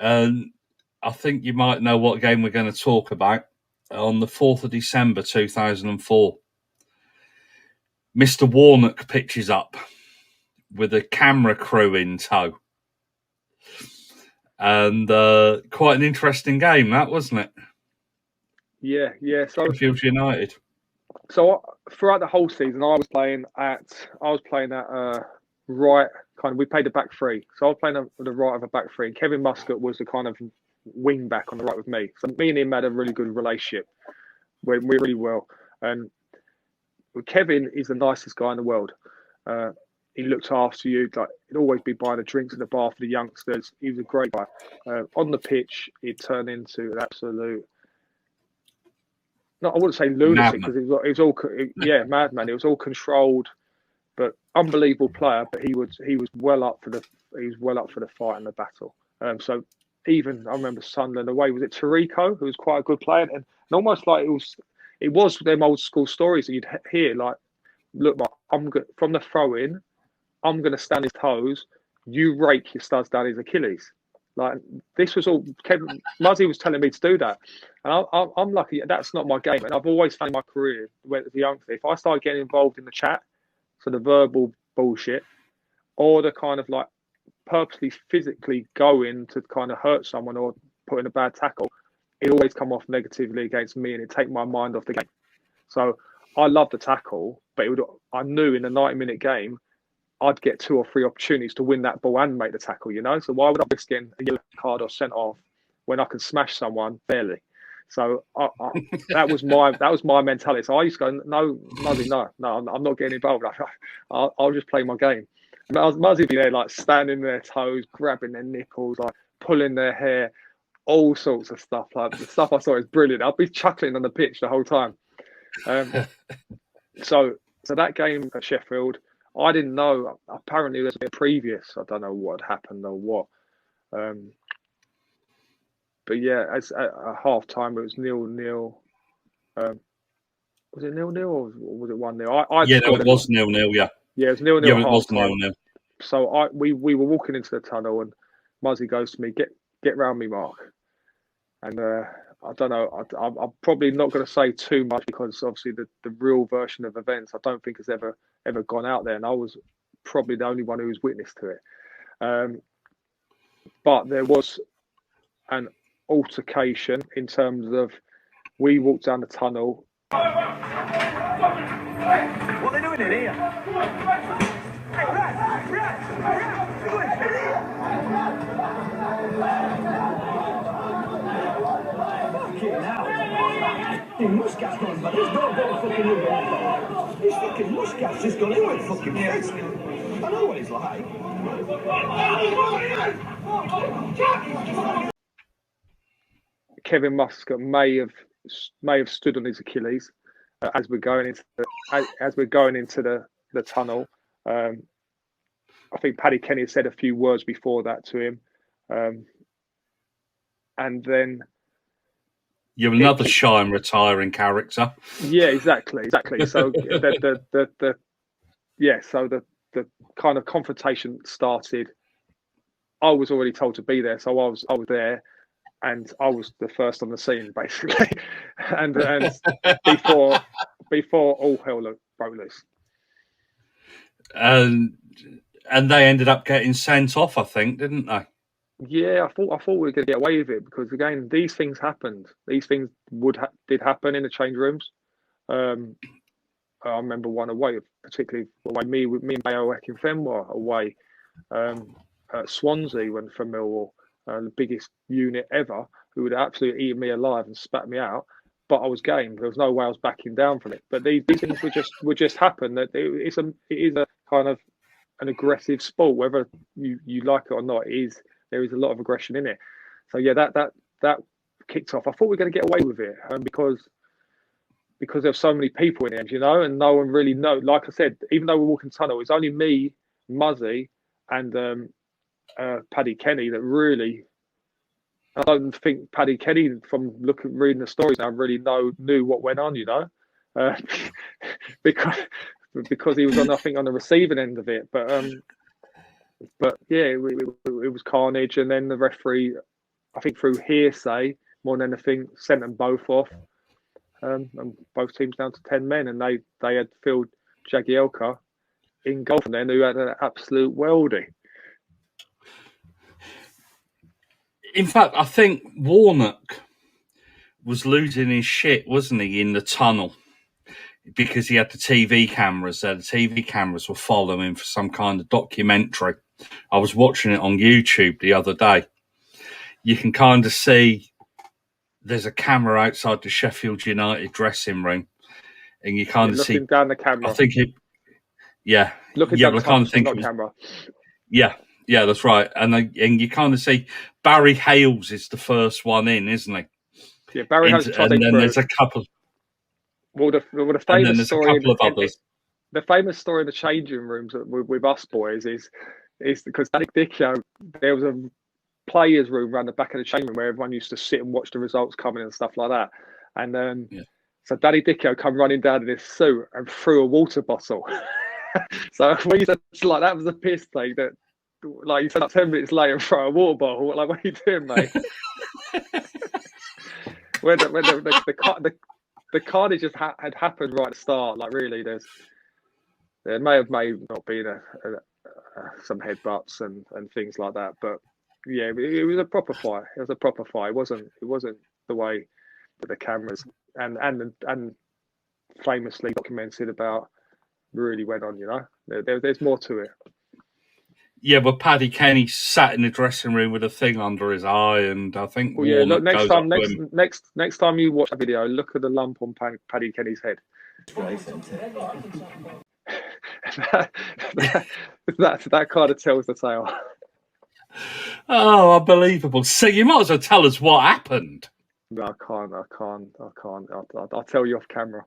And I think you might know what game we're going to talk about. On the 4th of December 2004, Mr. Warnock pitches up with a camera crew in tow. And quite an interesting game, that, wasn't it? Yeah. So Sheffield United. So throughout the whole season, I was playing at right kind of. We played the back three, so I was playing at the right of a back three, and Kevin Muscat was the kind of wing back on the right with me. So me and him had a really good relationship. We really well, and Kevin is the nicest guy in the world. He looked after you. Like, he'd always be buying the drinks at the bar for the youngsters. He was a great guy. On the pitch, he'd turn into an absolute. No, I wouldn't say lunatic because it was all madman. It was all controlled, but unbelievable player. But he was well up for the fight and the battle. So even I remember Sunderland away, was it Tarico, who was quite a good player, and almost like it was them old school stories that you'd hear, like, look, from the throw in, I'm going to stand his toes, you rake your studs down his Achilles. Like, this was all Kevin Muzzy was telling me to do that, and I'm lucky that's not my game. And I've always found in my career, when as a youngster, if I started getting involved in the chat, so the verbal bullshit, or the kind of like purposely physically going to kind of hurt someone or put in a bad tackle, it always come off negatively against me, and it take my mind off the game. So I love the tackle, but I knew in a 90-minute game, I'd get 2 or 3 opportunities to win that ball and make the tackle, you know? So why would I risk getting a yellow card or sent off when I can smash someone barely? So that was my mentality. So I used to go, no, Muzzy, no, I'm not getting involved. I'll just play my game. Muzzy be there, like, standing their toes, grabbing their nipples, like pulling their hair, all sorts of stuff. Like, the stuff I saw is brilliant. I'd be chuckling on the pitch the whole time. So that game at Sheffield, I didn't know. Apparently, there's a bit previous. I don't know what had happened or what. But yeah, as at half time, it was 0-0. Was it 0-0 or was it 1-0? It was 0-0. Yeah, it was 0-0. Yeah, it was 0-0. So we were walking into the tunnel, and Muzzy goes to me, "Get round me, Mark." And I don't know. I'm probably not going to say too much because obviously the real version of events I don't think has ever gone out there, and I was probably the only one who was witness to it. But there was an altercation in terms of we walked down the tunnel. What are they doing in here? Muscat's gone, but there's no ball fucking in there. This fucking Muscat's just gone in with fucking face. I know what he's like. Kevin Muscat may have stood on his Achilles as we're going into the tunnel. I think Paddy Kenny said a few words before that to him, and then you're another shy and retiring character. Yeah, exactly. So the kind of confrontation started. I was already told to be there, so I was there, and I was the first on the scene basically, and before all hell broke loose. And they ended up getting sent off, I think, didn't they? Yeah, I thought we were going to get away with it because, again, these things happened. These things did happen in the change rooms. I remember one away, particularly away. Me and Bayo Akinfenwa away at Swansea when from Millwall, the biggest unit ever, who would absolutely eat me alive and spat me out. But I was game. There was no way I was backing down from it. But these things would just happen. That it is a kind of an aggressive sport, whether you like it or not. There is a lot of aggression in it. So yeah, that kicked off. I thought we were going to get away with it because there's so many people in the end, you know, and no one really knows. Like I said, even though we're walking tunnel, it's only me, Muzzy, and Paddy Kenny that really. I don't think Paddy Kenny, from reading the stories now, really knew what went on, you know, because he was on the receiving end of it. But yeah, it was carnage, and then the referee I think through hearsay more than anything, sent them both off. And both teams down to 10 men, and they had filled Jagielka in goal from then, who had an absolute worldie. In fact, I think Warnock was losing his shit, wasn't he, in the tunnel? Because he had the TV cameras there. The TV cameras were following him for some kind of documentary. I was watching it on YouTube the other day. You can kind of see there's a camera outside the Sheffield United dressing room, and you kind of see looking down the camera. I think it, yeah, looking yeah, down the kind of think not camera. Yeah, that's right. And you kind of see Barry Hales is the first one in, isn't he? Yeah, Barry Hales. And then there's a couple. Well, the And then famous there's a story. couple of others. The famous story in the changing rooms with us boys is because Danny Dicchio, there was a players' room around the back of the changing room where everyone used to sit and watch the results coming and stuff like that. And so Danny Dicchio come running down in his suit and threw a water bottle. So when you said like that was a piss take, that like you said 10 minutes later and throw a water bottle, like what are you doing, mate? when the carnage just had happened right at the start, like really, there may not been some headbutts and things like that, but yeah, it was a proper fight. It was a proper fight. It wasn't the way that the cameras and famously documented about really went on. You know, there's more to it. Yeah, but Paddy Kenny sat in the dressing room with a thing under his eye, and I think. Well, yeah. Look, next time you watch a video, look at the lump on Paddy Kenny's head. that kind of tells the tale. Oh, unbelievable! So you might as well tell us what happened. No, I can't. I'll tell you off camera.